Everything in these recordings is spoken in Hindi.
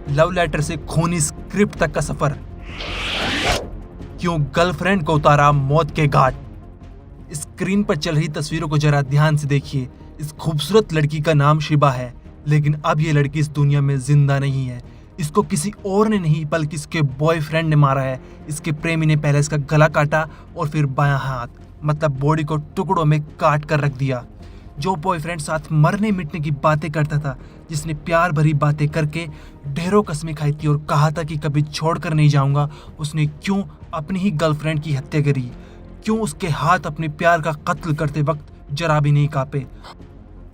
लव लेटर से खूनी स्क्रिप्ट तक का सफर, क्यों गर्लफ्रेंड को उतारा मौत के घाट। स्क्रीन पर चल रही तस्वीरों को जरा ध्यान से देखिए। इस खूबसूरत लड़की का नाम शिबा है, लेकिन अब ये लड़की इस दुनिया में जिंदा नहीं है। इसको किसी और ने नहीं बल्कि इसके बॉयफ्रेंड ने मारा है। इसके प्रेमी ने पहले इसका गला काटा और फिर बायां हाथ मतलब बॉडी को टुकड़ों में काट कर रख दिया। जो बॉयफ्रेंड साथ मरने मिटने की बातें करता था, जिसने प्यार भरी बातें करके ढेरों कसमें खाई थी और कहा था कि कभी छोड़कर नहीं जाऊंगा, उसने क्यों अपनी ही गर्लफ्रेंड की हत्या करी? क्यों उसके हाथ अपने प्यार का कत्ल करते वक्त जरा भी नहीं कांपे?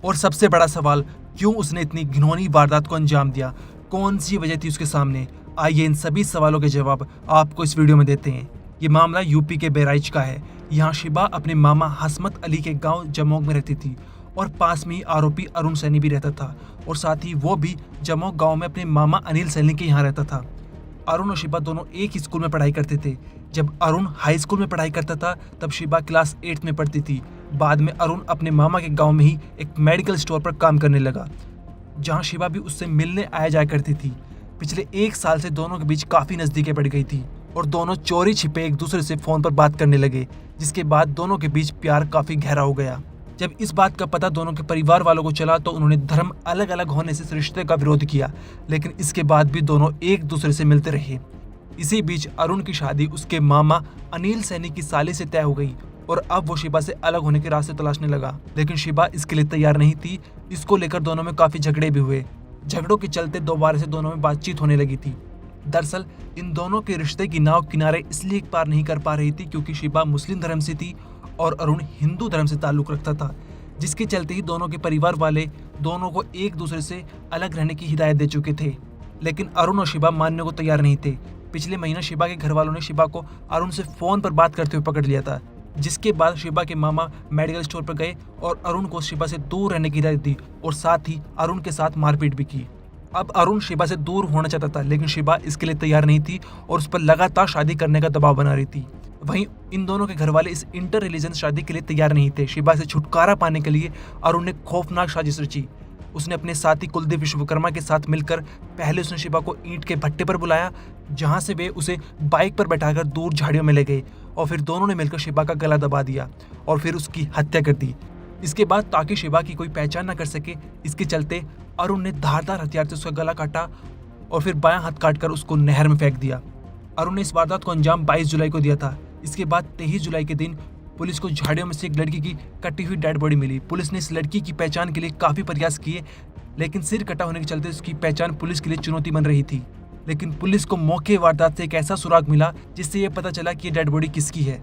और सबसे बड़ा सवाल, क्यों उसने इतनी घिनौनी वारदात को अंजाम दिया? कौन सी वजह थी उसके सामने? आइए इन सभी सवालों के जवाब आपको इस वीडियो में देते हैं। ये मामला यूपी के बहराइच का है। यहाँ शिबा अपने मामा हसमत अली के गांव जमोग में रहती थी और पास में ही आरोपी अरुण सैनी भी रहता था और साथ ही वो भी जमोग गांव में अपने मामा अनिल सैनी के यहाँ रहता था। अरुण और शिबा दोनों एक ही स्कूल में पढ़ाई करते थे। जब अरुण हाई स्कूल में पढ़ाई करता था तब शिबा क्लास 8 में पढ़ती थी। बाद में अरुण अपने मामा के गांव में ही एक मेडिकल स्टोर पर काम करने लगा, जहां शिबा भी उससे मिलने आया जाया करती थी। पिछले 1 साल से दोनों के बीच काफ़ी नज़दीकें बढ़ गई थी और दोनों चोरी छिपे एक दूसरे से फ़ोन पर बात करने लगे, जिसके बाद दोनों के बीच प्यार काफ़ी गहरा हो गया। जब इस बात का पता दोनों के परिवार वालों को चला तो उन्होंने धर्म अलग अलग होने से इस रिश्ते का विरोध किया, लेकिन इसके बाद भी दोनों एक दूसरे से मिलते रहे। इसी बीच अरुण की शादी उसके मामा अनिल सैनी की साली से तय हो गई और अब वो शिबा से अलग होने के रास्ते तलाशने लगा, लेकिन शिबा इसके लिए तैयार नहीं थी। इसको लेकर दोनों में काफ़ी झगड़े भी हुए। झगड़ों के चलते दोबारा से दोनों में बातचीत होने लगी थी। दरअसल इन दोनों के रिश्ते की नाव किनारे इसलिए पार नहीं कर पा रही थी क्योंकि शिबा मुस्लिम धर्म से थी और अरुण हिंदू धर्म से ताल्लुक़ रखता था, जिसके चलते ही दोनों के परिवार वाले दोनों को एक दूसरे से अलग रहने की हिदायत दे चुके थे। लेकिन अरुण और शिबा मानने को तैयार नहीं थे। पिछले महीने शिबा के घर वालों ने शिबा को अरुण से फ़ोन पर बात करते हुए पकड़ लिया था, जिसके बाद शिबा के मामा मेडिकल स्टोर पर गए और अरुण को शिबा से दूर रहने की हिदायत दी और साथ ही अरुण के साथ मारपीट भी की। अब अरुण शिबा से दूर होना चाहता था, लेकिन शिबा इसके लिए तैयार नहीं थी और उस पर लगातार शादी करने का दबाव बना रही थी। वहीं इन दोनों के घर वाले इस इंटर रिलीजन शादी के लिए तैयार नहीं थे। शिबा से छुटकारा पाने के लिए अरुण ने खौफनाक साजिश रची। उसने अपने साथी कुलदीप विश्वकर्मा के साथ मिलकर पहले उसने शिबा को ईंट के भट्टे पर बुलाया, जहां से वे उसे बाइक पर बैठाकर दूर झाड़ियों में ले गए और फिर दोनों ने मिलकर शिबा का गला दबा दिया और फिर उसकी हत्या कर दी। इसके बाद ताकि शिबा की कोई पहचान न कर सके, इसके चलते अरुण ने धारदार हथियार से उसका गला काटा और फिर बायां हाथ काटकर उसको नहर में फेंक दिया। अरुण ने इस वारदात को अंजाम 22 जुलाई को दिया था। इसके बाद 23 जुलाई के दिन पुलिस को झाड़ियों में से एक लड़की की कटी हुई डेड बॉडी मिली। पुलिस ने इस लड़की की पहचान के लिए काफ़ी प्रयास किए, लेकिन सिर कटा होने के चलते उसकी पहचान पुलिस के लिए चुनौती बन रही थी। लेकिन पुलिस को मौके वारदात से एक ऐसा सुराग मिला जिससे ये पता चला कि ये डेड बॉडी किसकी है।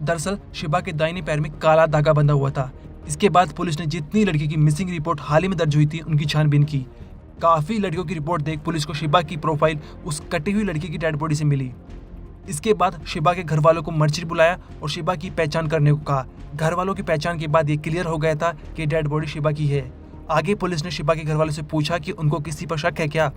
दरअसल शिबा के दाहिने पैर में काला धागा बंधा हुआ था। इसके बाद पुलिस ने जितनी लड़की की मिसिंग रिपोर्ट हाल ही में दर्ज हुई थी उनकी छानबीन की। काफ़ी लड़कियों की रिपोर्ट देख पुलिस को शिबा की प्रोफाइल उस कटी हुई लड़की की डेड बॉडी से मिली। इसके बाद शिबा के घर वालों को मर्चरी बुलाया और शिबा की पहचान करने को कहा। घर वालों की पहचान के बाद ये क्लियर हो गया था कि डेड बॉडी शिबा की है। आगे पुलिस ने शिबा के घर वालों से पूछा कि उनको किसी पर शक है क्या।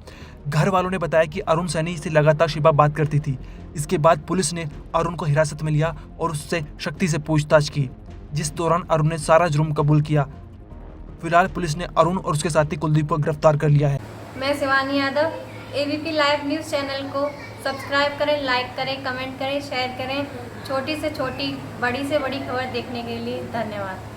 घर वालों ने बताया कि अरुण सैनी से लगातार शिबा बात करती थी। इसके बाद पुलिस ने अरुण को हिरासत में लिया और उससे शक्ति से पूछताछ की, जिस दौरान अरुण ने सारा जुर्म कबूल किया। फिलहाल पुलिस ने अरुण और उसके साथी कुलदीप को गिरफ्तार कर लिया है। मैं Shivani Yadav, ABP live news channel को सब्सक्राइब करें, लाइक करें, कमेंट करें, शेयर करें। छोटी से छोटी, बड़ी से बड़ी खबर देखने के लिए धन्यवाद।